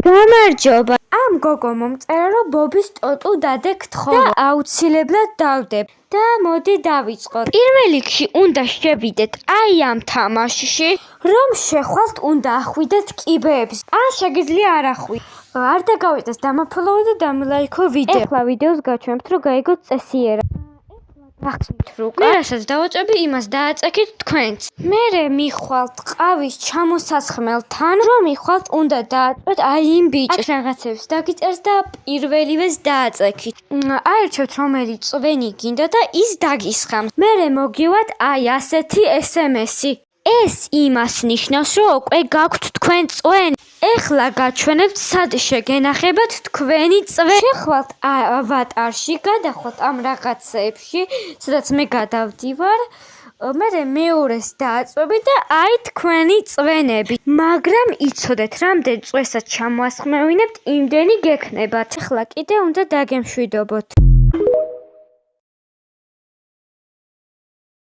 გამარჯობა. ამ გოგო მომწერა რომ ბობის ტოტუ დადეკთხო და აუცილებლად დავდებ და მოდი დავიწყოთ. პირველ რიგში უნდა შევიდეთ აი ამ თამაშში, რომ შეხვალთ უნდა ახვიდეთ კიბეებს. ან შეგიძლია არ ახვიდეთ. არ დაგავიდეს დამაფოლოვე და დამლაიქო ვიდეო. ეხლა ვიდეოს გაჩვენებთ რომ გაიგოთ წესიერა. ახსნით რუკა. რასაც დავაჭები იმას დააწექით თქვენც. მერე მიხვალთ ყავის ჩამოსასხმელთან, რომ მიხვალთ უნდა დააწვეთ აი იმ ბიჭს. რაღაცებს დაგიწერს და პირველივეს დააწექით. აირჩევთ რომელი წვენი გინდა და ის დაგისხამს. მერე მოგივათ აი ასეთი SMS-ი. ეს იმას ნიშნავს, რომ უკვე გაქვთ თქვენ წვენი. ეხლა გაჩვენებთ სად შეგენახებათ თქვენი წვენი. შეხვალთ ავატარში, გადახვალთ ამ რაღაცეებში, სადაც მე გადავდივარ. მერე მეორეს დააწვევით და აი თქვენი წვენები. მაგრამ იცოდეთ, რამდენ წვესაც ჩამოასხმევინებთ, იმდენი გექნებათ. ეხლა კიდე უნდა დაგემშვიდობოთ.